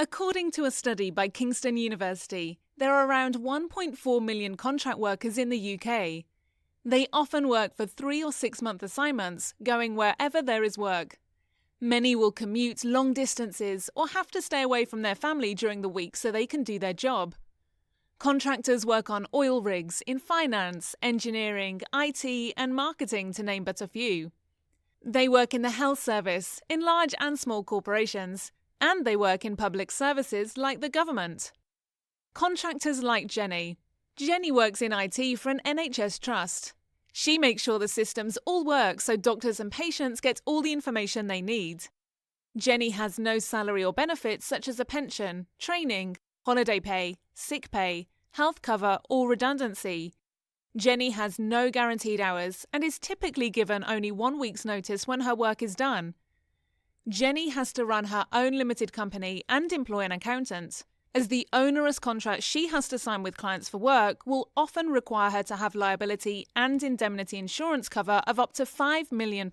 According to a study by Kingston University, there are around 1.4 million contract workers in the UK. They often work for 3 or 6 month assignments, going wherever there is work. Many will commute long distances or have to stay away from their family during the week so they can do their job. Contractors work on oil rigs, in finance, engineering, IT, and marketing, to name but a few. They work in the health service, in large and small corporations, and they work in public services like the government. Contractors like Jenny. Jenny works in IT for an NHS trust. She makes sure the systems all work so doctors and patients get all the information they need. Jenny has no salary or benefits such as a pension, training, holiday pay, sick pay, health cover, or redundancy. Jenny has no guaranteed hours and is typically given only 1 week's notice when her work is done. Jenny has to run her own limited company and employ an accountant, as the onerous contract she has to sign with clients for work will often require her to have liability and indemnity insurance cover of up to £5 million,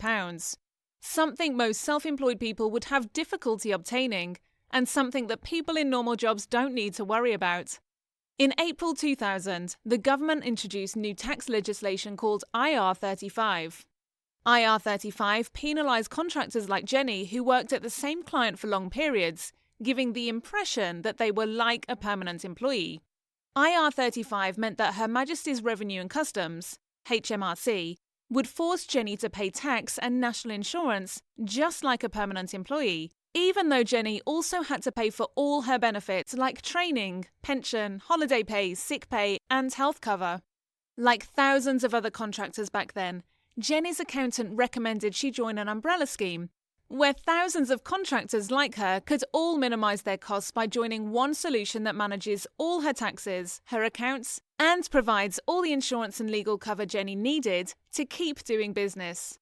something most self-employed people would have difficulty obtaining, and something that people in normal jobs don't need to worry about. In April 2000, the government introduced new tax legislation called IR35. IR35 penalised contractors like Jenny who worked at the same client for long periods, giving the impression that they were like a permanent employee. IR35 meant that Her Majesty's Revenue and Customs, HMRC, would force Jenny to pay tax and national insurance just like a permanent employee, even though Jenny also had to pay for all her benefits like training, pension, holiday pay, sick pay, and health cover. Like thousands of other contractors back then, Jenny's accountant recommended she join an umbrella scheme, where thousands of contractors like her could all minimise their costs by joining one solution that manages all her taxes, her accounts, and provides all the insurance and legal cover Jenny needed to keep doing business.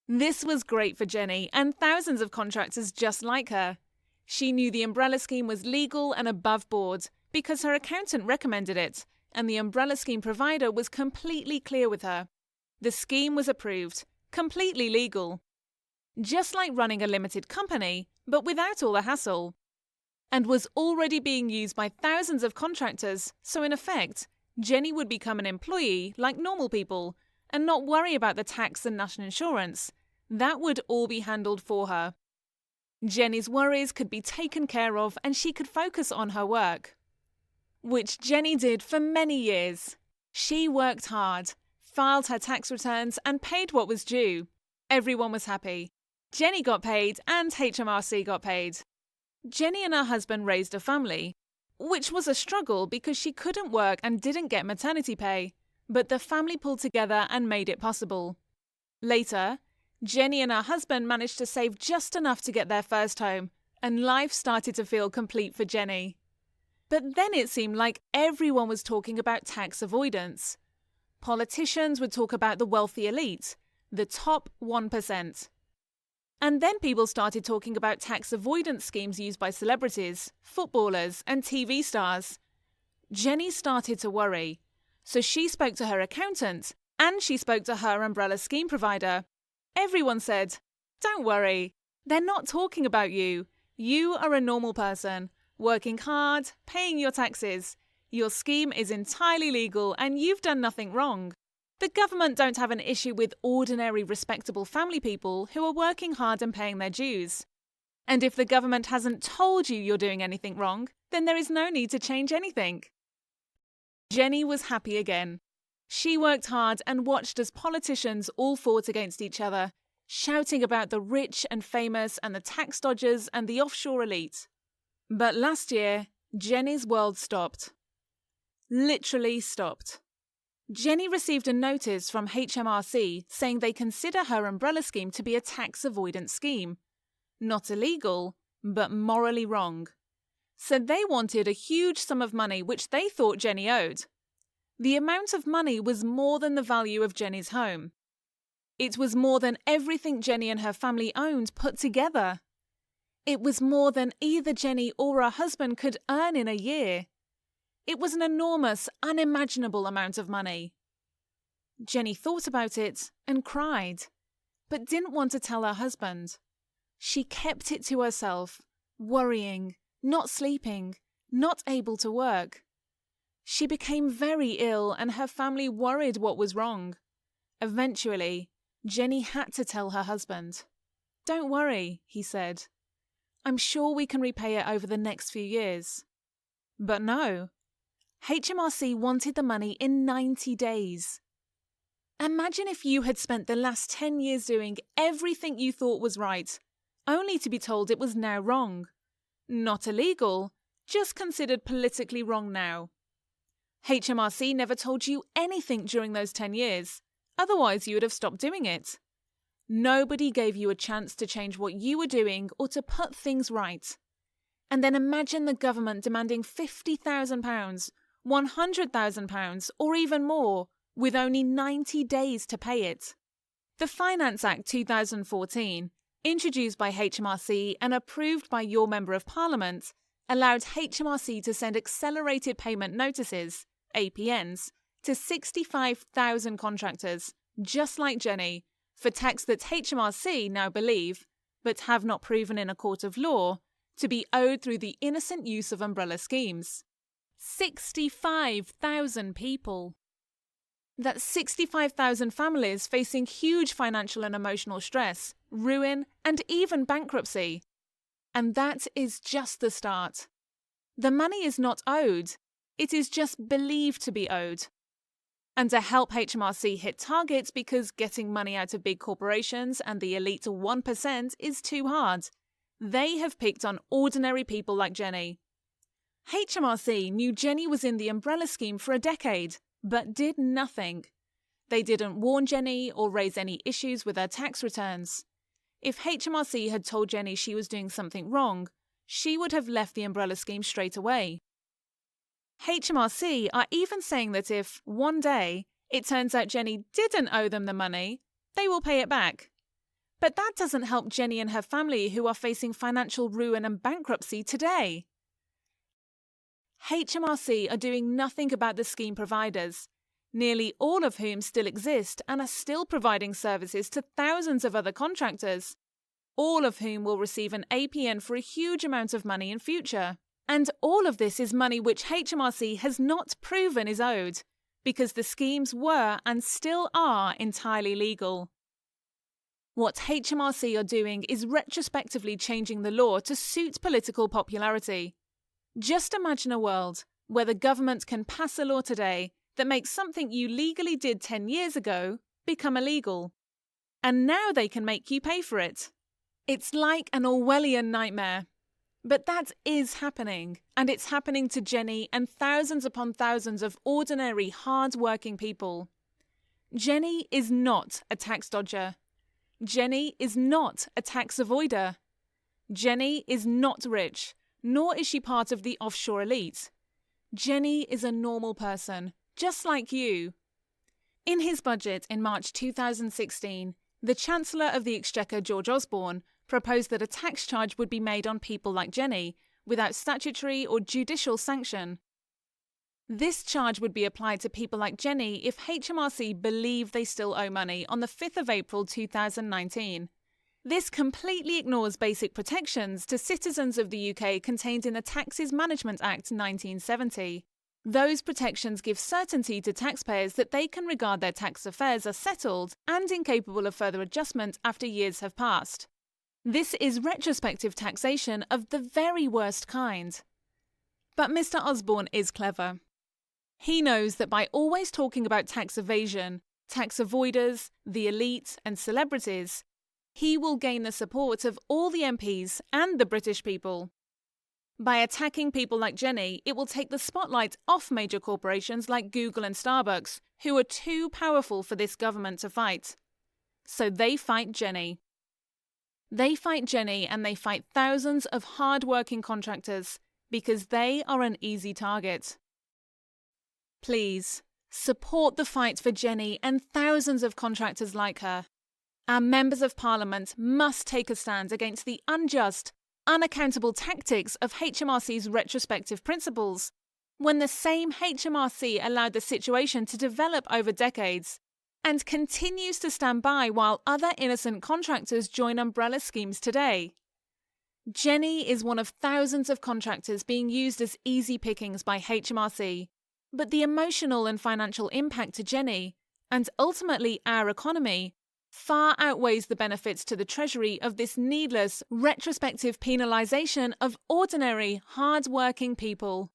This was great for Jenny and thousands of contractors just like her. She knew the umbrella scheme was legal and above board because her accountant recommended it, and the umbrella scheme provider was completely clear with her. The scheme was approved, completely legal. Just like running a limited company, but without all the hassle. And was already being used by thousands of contractors, so in effect, Jenny would become an employee like normal people and not worry about the tax and national insurance. That would all be handled for her. Jenny's worries could be taken care of and she could focus on her work. Which Jenny did for many years. She worked hard, filed her tax returns and paid what was due. Everyone was happy. Jenny got paid and HMRC got paid. Jenny and her husband raised a family, which was a struggle because she couldn't work and didn't get maternity pay, but the family pulled together and made it possible. Later, Jenny and her husband managed to save just enough to get their first home, and life started to feel complete for Jenny. But then it seemed like everyone was talking about tax avoidance. Politicians would talk about the wealthy elite, the top 1%. And then people started talking about tax avoidance schemes used by celebrities, footballers, and TV stars. Jenny started to worry, so she spoke to her accountant and she spoke to her umbrella scheme provider. Everyone said, "Don't worry, they're not talking about you. You are a normal person, working hard, paying your taxes. Your scheme is entirely legal and you've done nothing wrong. The government don't have an issue with ordinary, respectable family people who are working hard and paying their dues. And if the government hasn't told you you're doing anything wrong, then there is no need to change anything." Jenny was happy again. She worked hard and watched as politicians all fought against each other, shouting about the rich and famous and the tax dodgers and the offshore elite. But last year, Jenny's world stopped. Literally stopped. Jenny received a notice from HMRC saying they consider her umbrella scheme to be a tax avoidance scheme. Not illegal, but morally wrong. So they wanted a huge sum of money which they thought Jenny owed. The amount of money was more than the value of Jenny's home. It was more than everything Jenny and her family owned put together. It was more than either Jenny or her husband could earn in a year. It was an enormous, unimaginable amount of money. Jenny thought about it and cried, but didn't want to tell her husband. She kept it to herself, worrying, not sleeping, not able to work. She became very ill and her family worried what was wrong. Eventually, Jenny had to tell her husband. "Don't worry," he said. "I'm sure we can repay it over the next few years." But no. HMRC wanted the money in 90 days. Imagine if you had spent the last 10 years doing everything you thought was right, only to be told it was now wrong. Not illegal, just considered politically wrong now. HMRC never told you anything during those 10 years, otherwise you would have stopped doing it. Nobody gave you a chance to change what you were doing or to put things right. And then imagine the government demanding £50,000, £100,000, or even more, with only 90 days to pay it. The Finance Act 2014, introduced by HMRC and approved by your Member of Parliament, allowed HMRC to send accelerated payment notices, APNs, to 65,000 contractors, just like Jenny, for tax that HMRC now believe, but have not proven in a court of law, to be owed through the innocent use of umbrella schemes. 65,000 people. That's 65,000 families facing huge financial and emotional stress, ruin, and even bankruptcy. And that is just the start. The money is not owed, it is just believed to be owed. And to help HMRC hit targets because getting money out of big corporations and the elite 1% is too hard, they have picked on ordinary people like Jenny. HMRC knew Jenny was in the umbrella scheme for a decade, but did nothing. They didn't warn Jenny or raise any issues with her tax returns. If HMRC had told Jenny she was doing something wrong, she would have left the umbrella scheme straight away. HMRC are even saying that if, one day, it turns out Jenny didn't owe them the money, they will pay it back. But that doesn't help Jenny and her family who are facing financial ruin and bankruptcy today. HMRC are doing nothing about the scheme providers, nearly all of whom still exist and are still providing services to thousands of other contractors, all of whom will receive an APN for a huge amount of money in future. And all of this is money which HMRC has not proven is owed, because the schemes were and still are entirely legal. What HMRC are doing is retrospectively changing the law to suit political popularity. Just imagine a world where the government can pass a law today that makes something you legally did 10 years ago become illegal. And now they can make you pay for it. It's like an Orwellian nightmare. But that is happening, and it's happening to Jenny and thousands upon thousands of ordinary, hard-working people. Jenny is not a tax dodger. Jenny is not a tax avoider. Jenny is not rich, nor is she part of the offshore elite. Jenny is a normal person, just like you. In his budget in March 2016, the Chancellor of the Exchequer, George Osborne, proposed that a tax charge would be made on people like Jenny, without statutory or judicial sanction. This charge would be applied to people like Jenny if HMRC believe they still owe money on the 5th of April 2019. This completely ignores basic protections to citizens of the UK contained in the Taxes Management Act 1970. Those protections give certainty to taxpayers that they can regard their tax affairs as settled and incapable of further adjustment after years have passed. This is retrospective taxation of the very worst kind. But Mr. Osborne is clever. He knows that by always talking about tax evasion, tax avoiders, the elite and celebrities, he will gain the support of all the MPs and the British people. By attacking people like Jenny, it will take the spotlight off major corporations like Google and Starbucks, who are too powerful for this government to fight. So they fight Jenny. They fight Jenny and they fight thousands of hard-working contractors because they are an easy target. Please, support the fight for Jenny and thousands of contractors like her. Our members of Parliament must take a stand against the unjust, unaccountable tactics of HMRC's retrospective principles, when the same HMRC allowed the situation to develop over decades and continues to stand by while other innocent contractors join umbrella schemes today. Jenny is one of thousands of contractors being used as easy pickings by HMRC, but the emotional and financial impact to Jenny, and ultimately our economy, far outweighs the benefits to the Treasury of this needless, retrospective penalisation of ordinary, hard-working people.